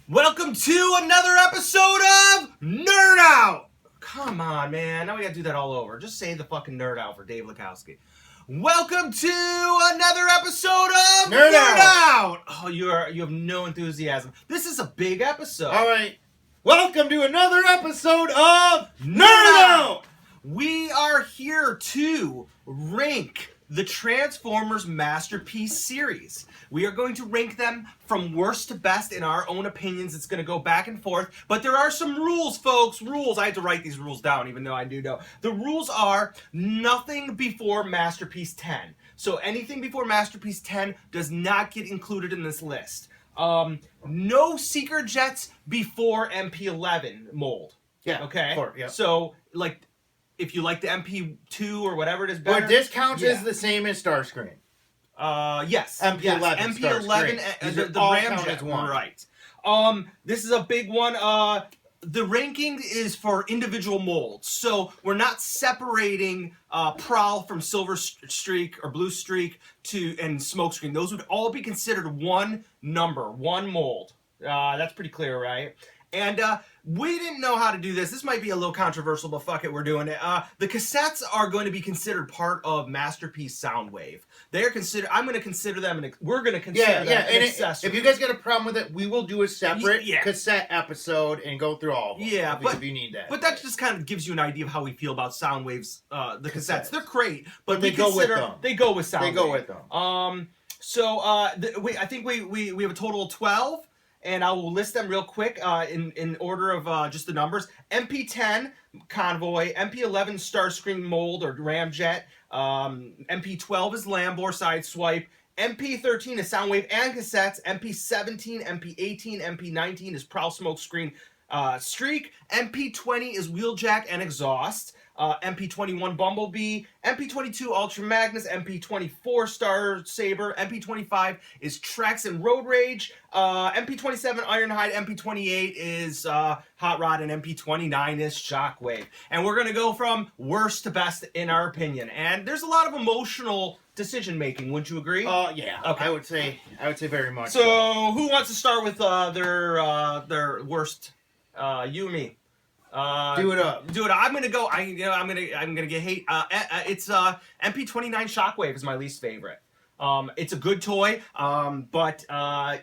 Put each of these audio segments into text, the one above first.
Welcome to another episode of Nerd Out! Come on, man. Now we gotta do that all over. Just say the fucking Nerd Out for Dave Lukowski. Welcome to another episode of Nerd Out! Oh, you have no enthusiasm. This is a big episode. All right. Welcome to another episode of Nerd Out! We are here to rank the Transformers Masterpiece series. We are going to rank them from worst to best in our own opinions. It's going to go back and forth, but there are some rules, folks. Rules. I had to write these rules down, even though I do know. The rules are nothing before Masterpiece 10. So anything before Masterpiece 10 does not get included in this list. No Seeker Jets before MP11 mold. Yeah. Okay? Yeah. So, like, if you like the MP2 or whatever it is better. But this counts as the same as Starscream. Yes. MP11. Yes. MP11, the Ramjet, one. Right. This is a big one. The ranking is for individual molds. So we're not separating Prowl from Silver Streak or Blue Streak and Smokescreen. Those would all be considered one number, one mold. That's pretty clear, right? And we didn't know how to do this. This might be a little controversial, but fuck it, we're doing it. The cassettes are going to be considered part of Masterpiece Soundwave. They're considered. I'm going to consider them, and we're going to consider them an accessory. If you guys got a problem with it, we will do a separate cassette episode and go through all of them. Yeah, if you need that. But that just kind of gives you an idea of how we feel about Soundwave's the cassettes. They're great, but they go with them. They go with Soundwave. They go with them. So I think we have a total of 12. And I will list them real quick in order of just the numbers. MP10, Convoy. MP11, Starscream Mold or Ramjet. MP12 is Lambor Sideswipe. MP13 is Soundwave and Cassettes. MP17, MP18, MP19 is Prowl Smokescreen Streak. MP20 is Wheeljack and Exhaust. MP21 Bumblebee, MP22 Ultra Magnus, MP24 Star Saber, MP25 is Trex and Road Rage, MP27 Ironhide, MP28 is Hot Rod, and MP29 is Shockwave. And we're going to go from worst to best in our opinion. And there's a lot of emotional decision making, wouldn't you agree? Yeah. Okay. I would say very much. So who wants to start with their worst? You or me? Do it up. I'm gonna go. I'm gonna get hate. It's MP29 Shockwave is my least favorite. It's a good toy, but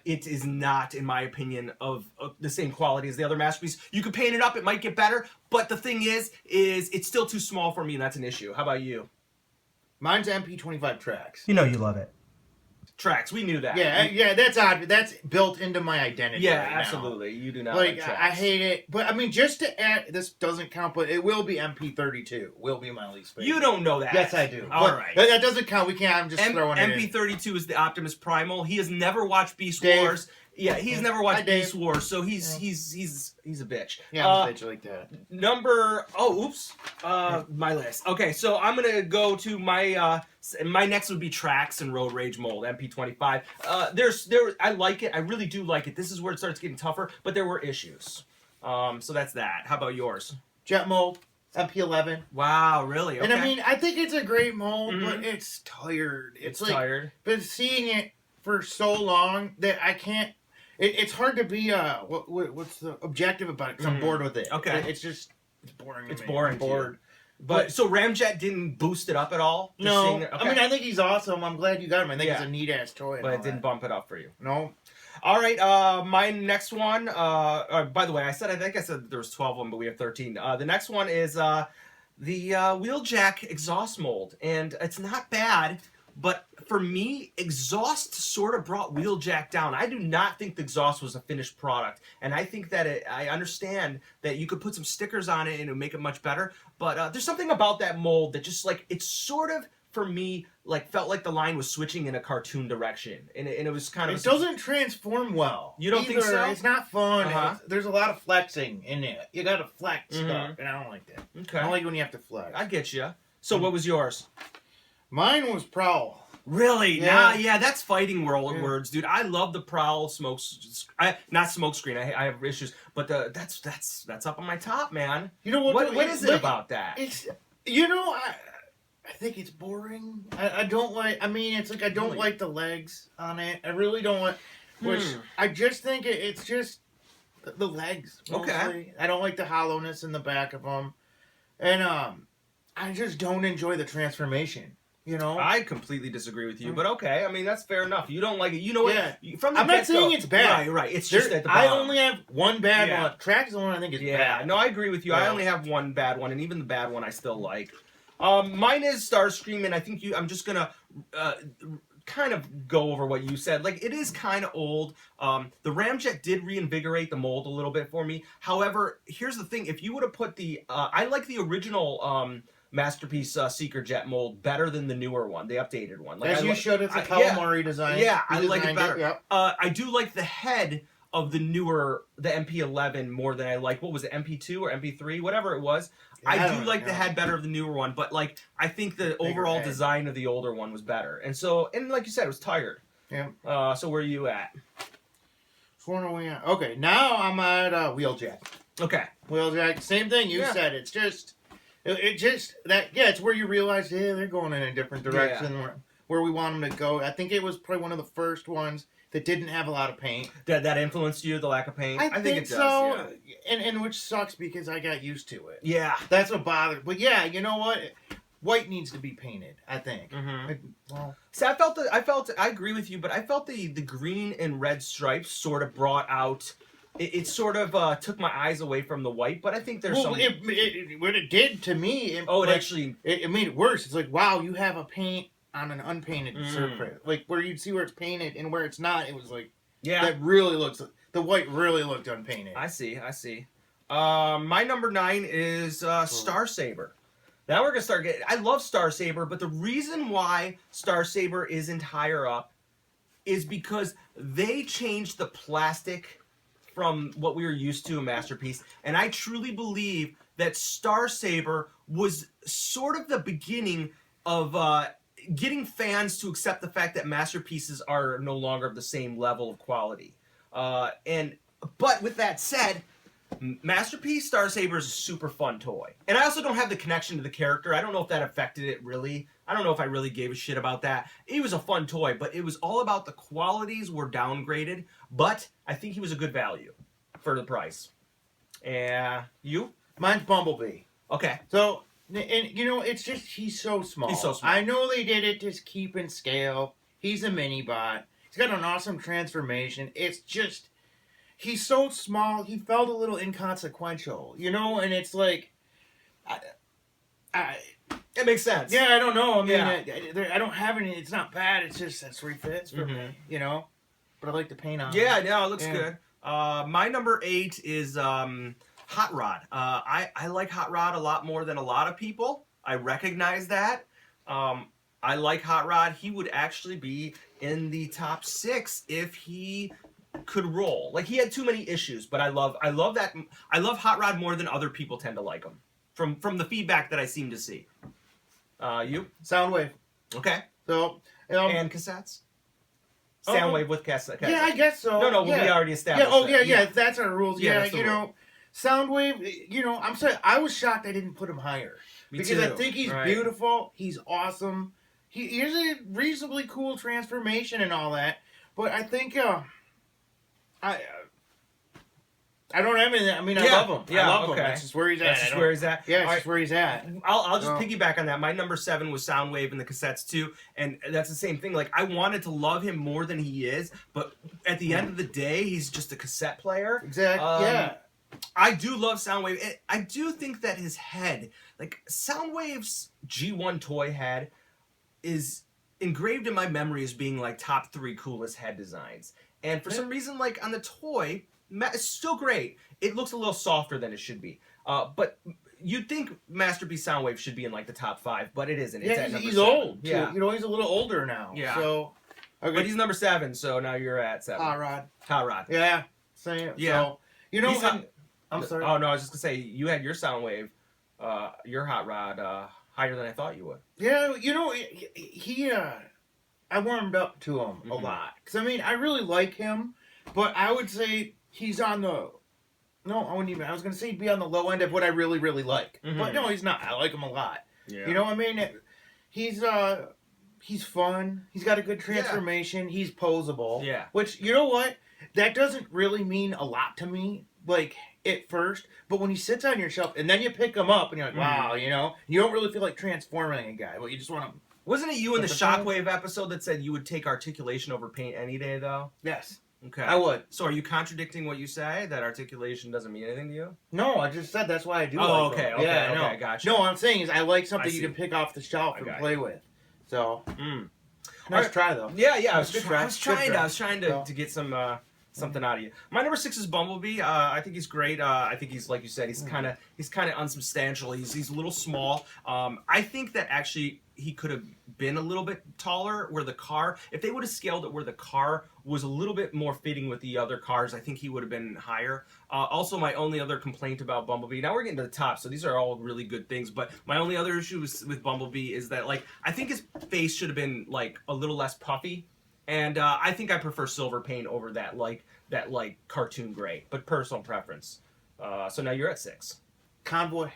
it is not, in my opinion, of the same quality as the other Masterpiece. You could paint it up; it might get better. But the thing is it's still too small for me, and that's an issue. How about you? Mine's MP25 Tracks. You know you love it. Tracks, we knew that. Yeah, that's odd. That's built into my identity. Yeah, right absolutely. Now. You do not like Tracks. I hate it, but I mean, just to add, this doesn't count, but it will be MP32. Will be my least favorite. You don't know that. Yes, I do. All right. That doesn't count. We can't. I'm just throwing it in. MP32 is the Optimus Primal. He has never watched Beast Dave. Wars. Yeah, he's never watched Dave. Beast Wars, so he's a bitch. Yeah, I'm a bitch like that. My list. Okay, so I'm gonna go to my next would be Trax and Road Rage Mold, MP25. I like it. I really do like it. This is where it starts getting tougher, but there were issues. So that's that. How about yours? Jet Mold, MP11. Wow, really? Okay. And I mean, I think it's a great mold, but it's tired. It's like, tired. But seeing it for so long that I can't. It's hard to be what's the objective about it? Because I'm bored with it. Okay. It's boring. It's to me. boring. I'm bored. But so Ramjet didn't boost it up at all? No. Okay. I mean, I think he's awesome. I'm glad you got him. I think it's a neat ass toy. But it didn't bump it up for you. No. All right. My next one. By the way, I think I said there was 12 of them, but we have 13. The next one is the Wheeljack exhaust mold, and it's not bad. But for me, exhaust sort of brought Wheeljack down. I do not think the exhaust was a finished product. And I think that I understand that you could put some stickers on it and it would make it much better. But there's something about that mold that just like, it's sort of, for me, like felt like the line was switching in a cartoon direction. And it was kind of... It doesn't transform well. You don't think so? It's not fun. Uh-huh. There's a lot of flexing in it. You got to flex stuff, and I don't like that. Okay. I don't like when you have to flex. I get you. So what was yours? Mine was Prowl. Really? Yeah. Nah, that's fighting words, dude. I love the Prowl not Smokescreen. I have issues, but that's up on my top, man. You know what? What is it about that? It's I think it's boring. I don't like. I mean, it's like I don't like the legs on it. I really don't like. Which I just think it's just the legs. Mostly. Okay. I don't like the hollowness in the back of them, and I just don't enjoy the transformation. You know. I completely disagree with you, but okay. I mean, that's fair enough. You don't like it. You know what? Yeah. From the I'm not get-go- saying it's bad. Right. It's just at the I bottom. only have one bad Yeah. one. Track's the one I think is bad. No, I agree with you. I Yeah. only have one bad one, and even the bad one I still like. Mine is Starscream, and I think I'm just gonna kind of go over what you said. Like, it is kind of old. The Ramjet did reinvigorate the mold a little bit for me. However, here's the thing: if you would have put I like the original Masterpiece Seeker Jet mold better than the newer one, the updated one. Like, As you showed, it's a yeah. calamari design. Yeah, He I like it designed better. Yep. I do like the head of the MP11 more than I like, what was it, MP2 or MP3, whatever it was. Yeah, I don't do like know. the head better of the newer one, but like I think the overall head. design of the older one was better. And like you said, it was tired. Yeah. So where are you at? Okay, now I'm at Wheeljack. Okay. Wheeljack, same thing you said. It's just, it's where you realize, they're going in a different direction where we want them to go. I think it was probably one of the first ones that didn't have a lot of paint. That influenced you, the lack of paint? I think it does, so. yeah. And which sucks because I got used to it. Yeah. That's what bothered. But yeah, you know what? White needs to be painted, I think. Well, see, I agree with you, but I felt the green and red stripes sort of brought out. It sort of took my eyes away from the white, but I think there's some. What it did to me. It made it worse. It's like, wow, you have a paint on an unpainted surface, like where you'd see where it's painted and where it's not. It was like, that really looks. The white really looked unpainted. I see. My number 9 is Star Saber. Now we're gonna start getting. I love Star Saber, but the reason why Star Saber isn't higher up is because they changed the plastic from what we were used to in Masterpiece, and I truly believe that Star Saber was sort of the beginning of getting fans to accept the fact that masterpieces are no longer of the same level of quality. But with that said, Masterpiece Star Saber is a super fun toy. And I also don't have the connection to the character. I don't know if that affected it really. I don't know if I really gave a shit about that. He was a fun toy, but it was all about the qualities were downgraded. But I think he was a good value for the price. You? Mine's Bumblebee. Okay. So, and you know, it's just, he's so small. He's so small. I know they did it to keep in scale. He's a mini bot. He's got an awesome transformation. It's just, he's so small, he felt a little inconsequential, you know? And it's like, it makes sense. Yeah, I don't know. I mean, I don't have any, it's not bad. It's just, that's where he fits for me, you know? But I like the paint on Yeah, no, it looks good. My number 8 is Hot Rod. I like Hot Rod a lot more than a lot of people. I recognize that. I like Hot Rod. He would actually be in the top 6 if he could roll. Like, he had too many issues, but I love that. I love Hot Rod more than other people tend to like him. From the feedback that I seem to see. You? Soundwave. Okay. So, and cassettes? Soundwave with cassette. Yeah, I guess so. No, we already established that. That's our rules. Yeah, you know, Soundwave, you know, I'm sorry, I was shocked I didn't put him higher. Because I think he's beautiful, he's awesome, he has a reasonably cool transformation and all that, but I think, I don't have anything, I mean, I love him. Yeah, I love him. That's just where he's at. That's just where he's at. Yeah, it's just where he's at. I'll just piggyback on that. My number 7 was Soundwave and the cassettes too, and that's the same thing. Like, I wanted to love him more than he is, but at the end of the day, he's just a cassette player. Exactly. I do love Soundwave. I do think that his head, like Soundwave's G1 toy head, is engraved in my memory as being like top 3 coolest head designs. And for some reason, like on the toy, it's still great. It looks a little softer than it should be. But you'd think Masterpiece Soundwave should be in like the top 5, but it isn't. It's at number he's 7. old. Too. Yeah, you know, he's a little older now. Yeah. So, okay. But he's number 7, so now you're at 7. Hot Rod. Hot Rod. Yeah. Same. Yeah. So, you know, I'm sorry. Oh no, I was just gonna say you had your Soundwave, your Hot Rod higher than I thought you would. Yeah, you know, I warmed up to him a lot because I mean I really like him, but I would say he's on the. No, I wouldn't even. I was gonna say he'd be on the low end of what I really, really like, but no, he's not. I like him a lot. Yeah. You know what I mean? He's fun. He's got a good transformation. Yeah. He's posable. Yeah. Which, you know what? That doesn't really mean a lot to me like at first, but when he sits on your shelf and then you pick him up and you're like, wow, you know, you don't really feel like transforming a guy, but you just want to. Wasn't it you in the Shockwave episode that said you would take articulation over paint any day, though? Yes. Okay. I would. So are you contradicting what you say, that articulation doesn't mean anything to you? No, I just said that's why I do. Oh, like okay, them. okay, yeah, okay, no. gotcha. No, what I'm saying is I like something you can pick off the shelf and play with. So, nice try though. Yeah, I was trying to get some something out of you. My number 6 is Bumblebee. I think he's great. I think he's, like you said, he's kind of unsubstantial. He's a little small. I think that actually he could have been a little bit taller. Where the car, if they would have scaled it where the car was a little bit more fitting with the other cars, I think he would have been higher. Also, my only other complaint about Bumblebee. Now we're getting to the top, so these are all really good things. But my only other issue with Bumblebee is that, like, I think his face should have been like a little less puffy. And I think I prefer silver paint over that cartoon gray, but personal preference. So now you're at 6. Convoy.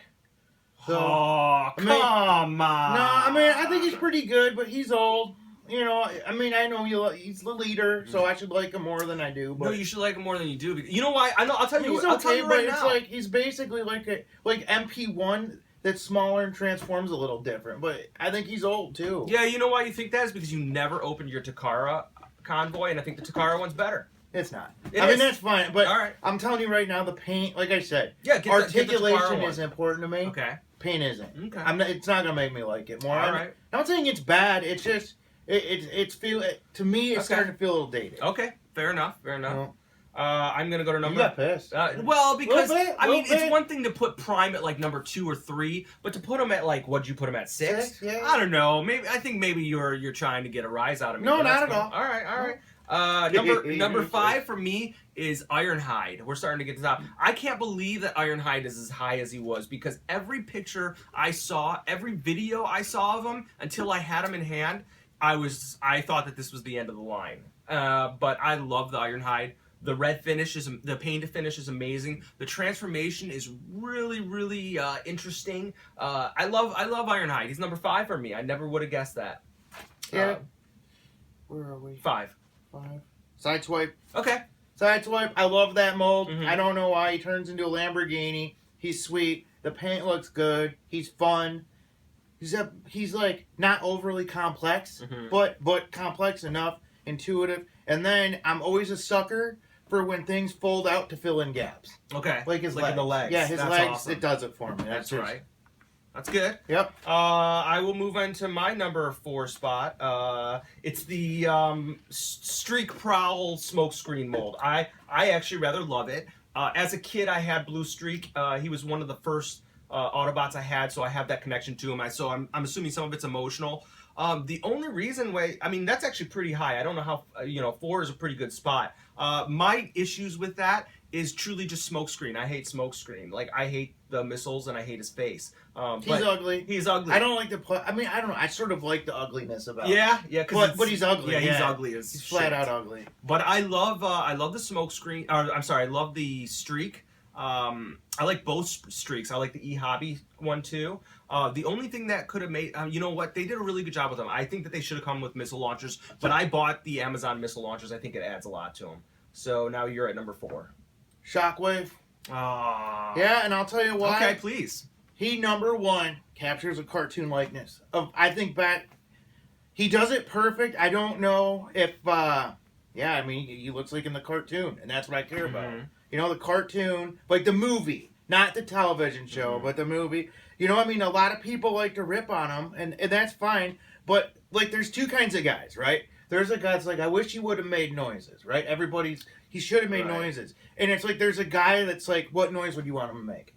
So, come on. No, I mean, I think he's pretty good, but he's old. You know, I mean, I know he's the leader, so I should like him more than I do. But no, you should like him more than you do. Because, you know why? I know. I'll tell you. He's I'll tell okay, you but right it's now. like he's basically like MP1 that's smaller and transforms a little different. But I think he's old too. Yeah, you know why you think that is because you never opened your Takara Convoy, and I think the Takara one's better. It's not. It I mean, is. that's fine, but All right. I'm telling you right now, the paint, like I said, Yeah, get articulation the is important to me. Okay. Paint isn't. Okay. It's not gonna make me like it more. All I'm right. not saying it's bad. It's just to me it's starting to feel a little dated. Okay. Fair enough. Well, I'm gonna go to number. You got pissed. Well, because I mean, bit. it's one thing to put Prime at like number 2 or 3, but to put him at like, what'd you put him at 6? 6, yeah. I don't know. I think maybe you're trying to get a rise out of me. No, but not that's at all. All right. Number 5 for me is Ironhide. We're starting to get to the top. I can't believe that Ironhide is as high as he was because every picture I saw, every video I saw of him until I had him in hand, I thought that this was the end of the line. But I love the Ironhide. The red finish the paint finish is amazing. The transformation is really, really interesting. I love Ironhide. He's number 5 for me. I never would have guessed that. Yeah. Where are we? 5. 5. Sideswipe. Okay. Sideswipe. I love that mold. Mhm. I don't know why he turns into a Lamborghini. He's sweet. The paint looks good. He's fun. He's like not overly complex, but complex enough, intuitive. And then I'm always a sucker for when things fold out to fill in gaps. Okay. Like his legs. in the legs. Yeah, his That's legs. awesome. It does it for me. That's right. That's good. Yep. I will move on to my number 4 spot. It's the Streak Prowl Smokescreen mold. I actually rather love it. As a kid, I had Blue Streak. He was one of the first Autobots I had, so I have that connection to him. So I'm assuming some of it's emotional. The only reason why, I mean, that's actually pretty high. I don't know how, 4 is a pretty good spot. My issues with that is truly just Smokescreen. I hate Smokescreen. Like, I hate the missiles and I hate his face. He's ugly. He's ugly. I don't like the. I mean, I don't know. I sort of like the ugliness about. Yeah. But he's ugly. Yeah, he's ugly as He's shit. flat out ugly. But I love the Smokescreen. I'm sorry, I love the Streak. I like both streaks. I like the E-Hobby one too. The only thing that could have made, you know what, they did a really good job with them. I think that they should have come with missile launchers, but I bought the Amazon missile launchers. I think it adds a lot to them. So now you're at number 4. Shockwave. Yeah, and I'll tell you why. Okay, please. He, number 1, captures a cartoon likeness of. I think back. He does it perfect. I don't know if. I mean, he looks like in the cartoon, and that's what I care about. You know, the cartoon, like the movie, not the television show, but the movie. You know, I mean, a lot of people like to rip on him, and that's fine. But, like, there's 2 kinds of guys, right? There's a guy that's like, I wish he would have made noises, right? He should have made noises. And it's like, there's a guy that's like, what noise would you want him to make?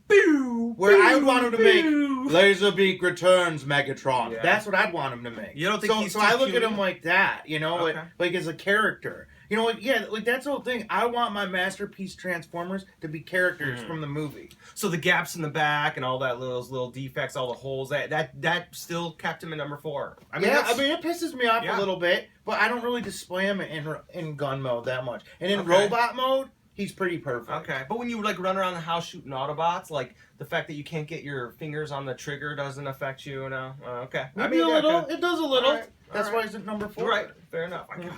Boo! Where I would want him to make, Laserbeak returns, Megatron. Yeah. That's what I'd want him to make. You don't think so, he's so too I look cute? at him like that, you know, Okay. like as a character. You know, like that's the whole thing. I want my masterpiece Transformers to be characters from the movie. So the gaps in the back and all that little defects, all the holes, that still kept him at number 4. I mean, it pisses me off a little bit, but I don't really display him in gun mode that much. And in robot mode, he's pretty perfect. Okay, but when you like run around the house shooting Autobots, like the fact that you can't get your fingers on the trigger doesn't affect you, okay. Maybe a little. It does a little. All right. That's why he's at number 4. Right, fair enough. I can't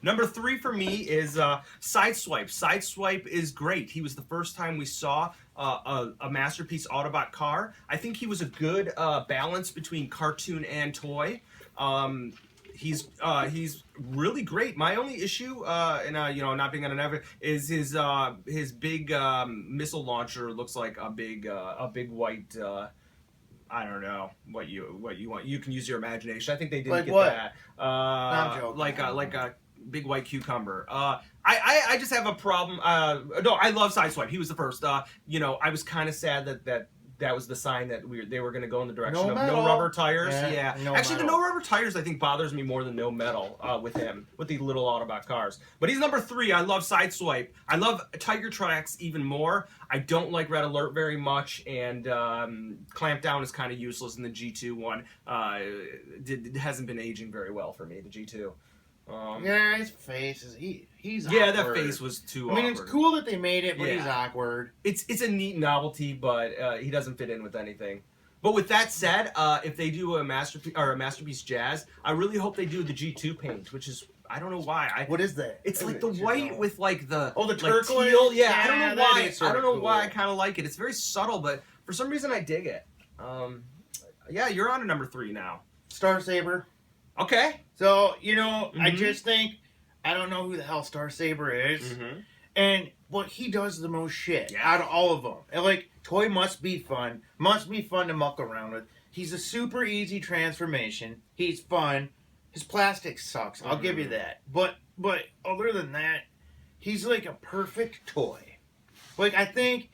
Number 3 for me is Sideswipe. Sideswipe is great. He was the first time we saw a Masterpiece Autobot car. I think he was a good balance between cartoon and toy. He's really great. My only issue, not being on an ever, is his big missile launcher looks like a big white. I don't know what you want. You can use your imagination. I think they didn't Like get what? that. I'm joking. Like a big white cucumber. I just have a problem. No, I love Sideswipe. He was the first. I was kind of sad that was the sign that they were going to go in the direction of no rubber tires. Yeah. Actually, the no rubber tires I think bothers me more than no metal with him, with the little Autobot cars. But he's number 3. I love Sideswipe. I love Tiger Tracks even more. I don't like Red Alert very much, and Clampdown is kind of useless in the G2 one. It hasn't been aging very well for me, the G2. His face is he's yeah, awkward. that face was too I mean, awkward. it's cool that they made it, but Yeah. he's awkward. It's a neat novelty, but he doesn't fit in with anything. But with that said, if they do a masterpiece Jazz, I really hope they do the G2 paint, which is I don't know why. What is that? It's like the white with like the the like turquoise. teal. Yeah, I don't know that why. is sorta I don't know cool. why I kind of like it. It's very subtle, but for some reason I dig it. Yeah, you're on to number 3 now. Star Saber. Okay. So I just think I don't know who the hell Star Saber is, but he does the most shit out of all of them. And like toy must be fun to muck around with. He's a super easy transformation. He's fun. His plastic sucks. I'll give you that. But other than that, he's like a perfect toy. Like I think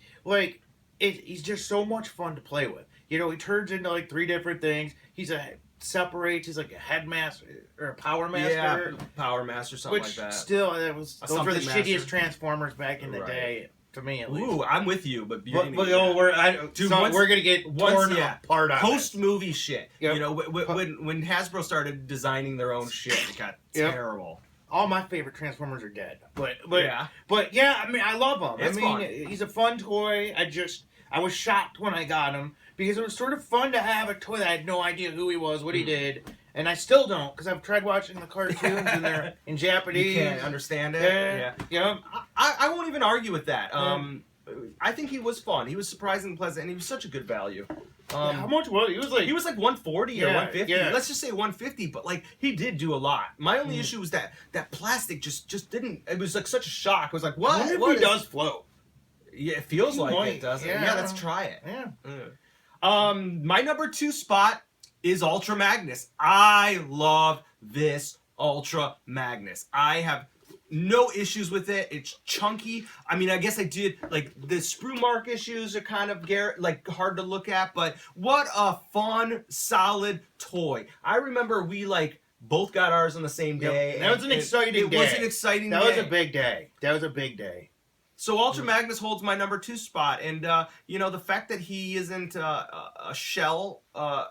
he's just so much fun to play with. He turns into like 3 different things. He's like a headmaster or a power master. Yeah, Power Master, something Which like that. still, those were the something shittiest master. Transformers back in the Right. day, to me at least. Ooh, I'm with you, but But we're gonna get torn apart on post movie shit. Yep. When Hasbro started designing their own shit, it got terrible. All my favorite Transformers are dead, but Yeah. I mean, I love him. It's fun. He's a fun toy. I was shocked when I got him because it was sort of fun to have a toy that I had no idea who he was, what he did, and I still don't because I've tried watching the cartoons and they're in Japanese. You can't understand it. Yeah. I won't even argue with that. I think he was fun. He was surprisingly pleasant, and he was such a good value. How much was he? He was like 140 or Yeah, 150. yeah. Let's just say 150, but like he did do a lot. My only issue was that plastic just didn't. It was like such a shock. It was like, what? I wonder if What he is- does float. Yeah, it feels He like might, it, doesn't it? yeah. Yeah, let's try it. Yeah. My number 2 spot is Ultra Magnus. I love this Ultra Magnus. I have no issues with it. It's chunky. I mean, I guess I did like the sprue mark issues are kind of hard to look at, but what a fun, solid toy. I remember we both got ours on the same day. That was an exciting day. It was an exciting day. That was a big day. That was a big day. So Ultra Magnus holds my number 2 spot, and the fact that he isn't a shell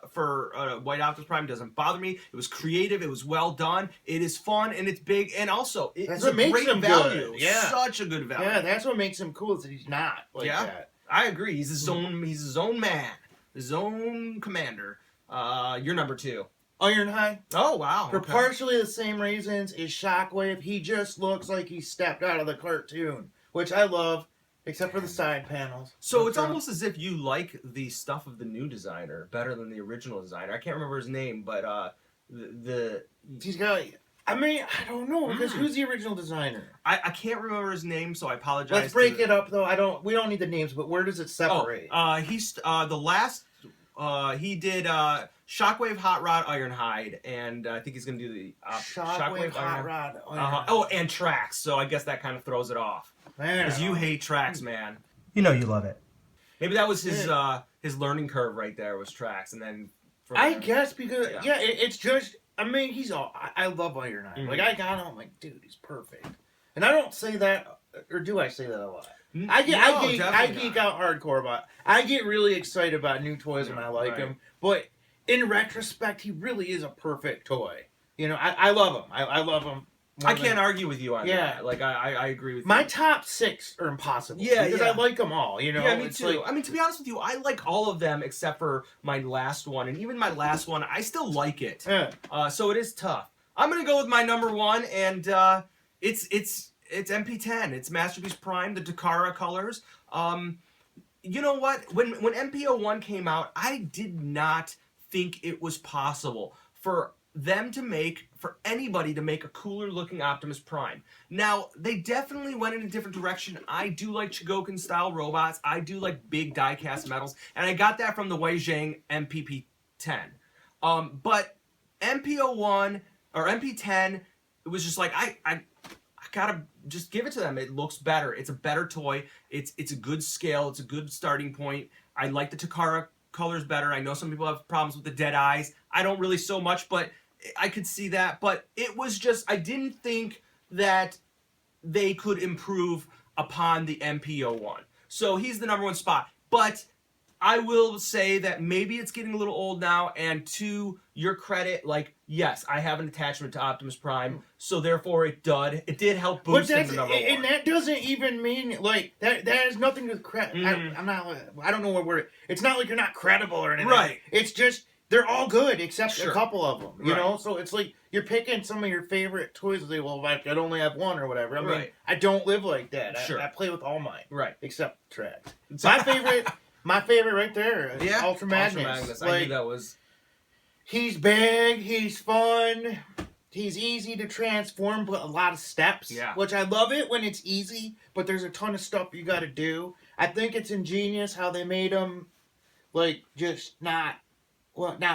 for White Optimus Prime doesn't bother me. It was creative, it was well done, it is fun, and it's big, and also it's a great value. Good. Yeah, such a good value. Yeah, that's what makes him cool is that he's not like that. I agree. He's his own. He's his own man, his own commander. You're number 2. Ironhide. Oh wow! For partially the same reasons as Shockwave, he just looks like he stepped out of the cartoon. Which I love, except for the side panels. So it's almost as if you like the stuff of the new designer better than the original designer. I can't remember his name, but he's got. I mean, I don't know because who's the original designer? I can't remember his name, so I apologize. Let's break it up though. We don't need the names, but where does it separate? He's the last. He did Shockwave, Hot Rod, Ironhide, and I think he's gonna do the Shockwave, Hot Rod, Ironhide. Oh, and Trax. So I guess that kind of throws it off. Because you hate Trax, man. You know you love it. Maybe that was his learning curve right there was Trax, and then. I guess because it's just. I mean, he's all. I love Ironhide. Mm-hmm. Like I got him. I'm like, dude, he's perfect. And I don't say that, or do I say that a lot? I geek out hardcore about. I get really excited about new toys when I like them. But in retrospect, he really is a perfect toy. I love him. I love him. I can't argue with you on that. Like I agree with you. My top 6 are impossible. Yeah, because I like them all. Yeah, me too. I mean, to be honest with you, I like all of them except for my last one, and even my last one, I still like it. Yeah. So it is tough. I'm gonna go with my number one, and it's MP10. It's Masterpiece Prime, the Takara colors. You know what? When MP01 came out, I did not think it was possible for anybody to make a cooler looking Optimus Prime. Now, they definitely went in a different direction. I do like Chogokin style robots. I do like big die cast metals, and I got that from the Wei Zhang MPP10. But MP01 or MP10, it was just like I gotta just give it to them. It looks better. It's a better toy. It's a good scale. It's a good starting point. I like the Takara colors better. I know some people have problems with the dead eyes. I don't really so much, but I could see that. But it was just, I didn't think that they could improve upon the MP01. So he's the number one spot. But I will say that maybe it's getting a little old now, and to your credit, like, yes, I have an attachment to Optimus Prime, so therefore it did help boost him to number one. And that doesn't even mean, like, that has nothing to do with credit. I don't know what word. It's not like you're not credible or anything. Right. It's just, they're all good except Sure. a couple of them, you know? So it's like, you're picking some of your favorite toys and say, well, I could only have one or whatever. I mean, Right. I don't live like that. Sure. I play with all mine. Right. Except Trex. My favorite right there, Yeah, Ultra Magnus. Ultra Magnus. I knew that was... He's big, he's fun, he's easy to transform, but a lot of steps. Yeah. Which I love it when it's easy, but there's a ton of stuff you gotta do. I think it's ingenious how they made him, like, just not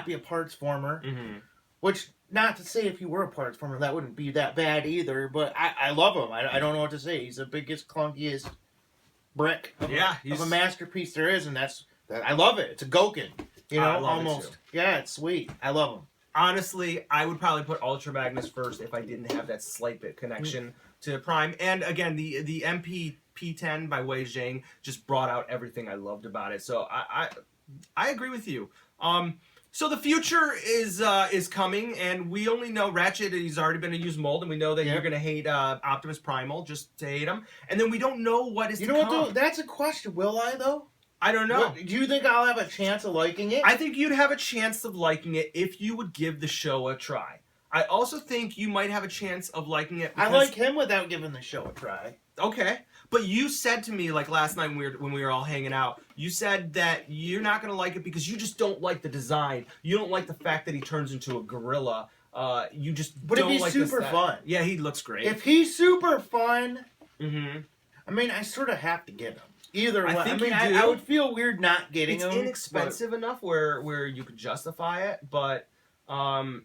be a parts former. Mm-hmm. Which, not to say if he were a parts former, that wouldn't be that bad either, but I love him. I don't know what to say. He's the biggest, clunkiest brick of a masterpiece there is, and I love it. It's a Goken, you know, almost. Yeah, it's sweet. I love him. Honestly, I would probably put Ultra Magnus first if I didn't have that slight bit connection to Prime. And again, the MPP10 by Wei Zhang just brought out everything I loved about it. So I agree with you. So the future is coming, and we only know Ratchet. He's already been a used mold, and we know that you're gonna hate Optimus Primal just to hate him. And then we don't know what is. You know what though? That's a question. Will I though? I don't know. Do you think I'll have a chance of liking it? I think you'd have a chance of liking it if you would give the show a try. I also think you might have a chance of liking it. I like him without giving the show a try. Okay. But you said to me, like last night when we were all hanging out, you said that you're not going to like it because you just don't like the design. You don't like the fact that he turns into a gorilla. You just but don't if he's like super fun. Yeah, he looks great. If he's super fun, I mean, I sort of have to get him. Either way. I mean, I would feel weird not getting him. It's inexpensive enough where you could justify it, but I'm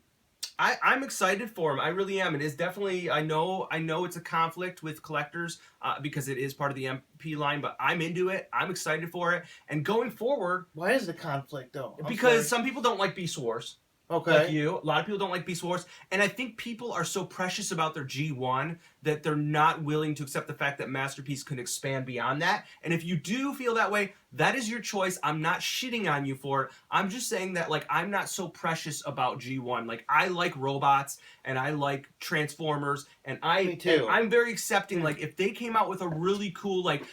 excited for him. I really am. It is definitely. I know it's a conflict with collectors because it is part of the MP line, but I'm into it. I'm excited for it. And going forward, why is the conflict though? Because some people don't like Beast Wars. Okay. Like you. A lot of people don't like Beast Wars. And I think people are so precious about their G1 that they're not willing to accept the fact that Masterpiece can expand beyond that. And if you do feel that way, that is your choice. I'm not shitting on you for it. I'm just saying that, like, I'm not so precious about G1. Like, I like robots and I like Transformers. And Me too. I'm very accepting. Like, if they came out with a really cool, like,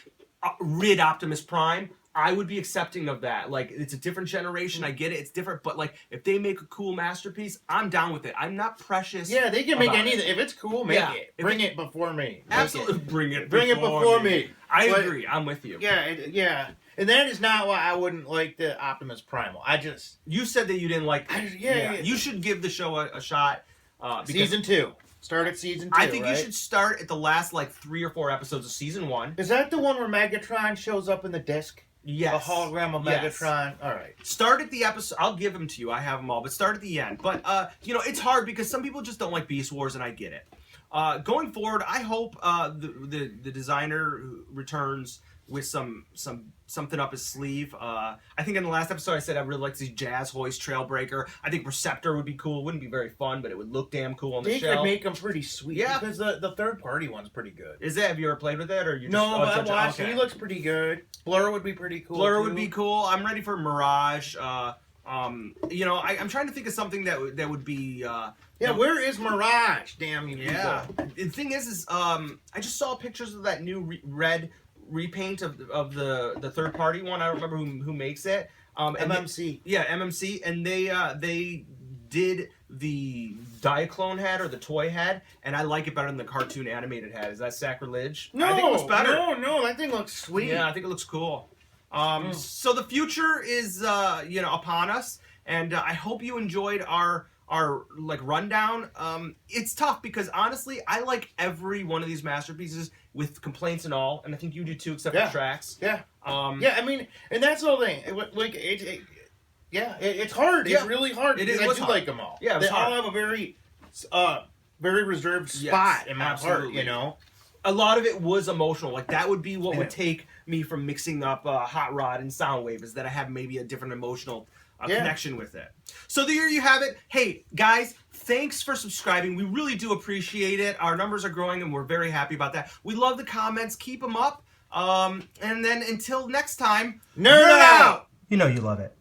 Rid Optimus Prime, I would be accepting of that. Like, it's a different generation. I get it. It's different. But, like, if they make a cool masterpiece, I'm down with it. I'm not precious. Yeah, they can make anything. If it's cool, make it. Bring it before me. Absolutely. Bring it before me. I agree. I'm with you. Yeah. And that is not why I wouldn't like the Optimus Primal. You said that you didn't like it. You should give the show a shot. Season 2. Start at season 2, I think you should start at the last, like, 3 or 4 episodes of season 1. Is that the one where Megatron shows up in the disc? Yes. A hologram of Megatron. All right. Start at the episode. I'll give them to you. I have them all. But start at the end. But, it's hard because some people just don't like Beast Wars, and I get it. Going forward, I hope the designer returns with something up his sleeve. I think in the last episode I said I'd really like to see Jazz Hoist Trailbreaker. I think Receptor would be cool. It wouldn't be very fun, but it would look damn cool on the show. They could make them pretty sweet. Yeah. Because the third-party one's pretty good. Is that? Have you ever played with it? Or you just, no, but I watched it. He looks pretty good. Blur would be pretty cool, Blur would be cool. I'm ready for Mirage. I'm trying to think of something that would be... where is Mirage? Damn you. Yeah. The thing is I just saw pictures of that new red repaint of the third party one. I don't remember who makes it. MMC. MMC, and they did the Diaclone head or the toy head, and I like it better than the cartoon animated head. Is that sacrilege? No, I think it looks better. No, that thing looks sweet. Yeah, I think it looks cool. So the future is upon us, and I hope you enjoyed our like rundown. It's tough because honestly, I like every one of these masterpieces with complaints and all, and I think you do too, except for tracks. Yeah. Yeah, I mean, and that's the whole thing. It's hard. It's really hard. It is. I do like them all. Yeah, they hard. all have a very reserved spot in my heart. You know. A lot of it was emotional. Like that would be what would take me from mixing up Hot Rod and Soundwave, is that I have maybe a different emotional connection with it. So there you have it. Hey guys, thanks for subscribing. We really do appreciate it. Our numbers are growing and we're very happy about that. We love the comments. Keep them up. And then until next time, Nerd out! You know you love it.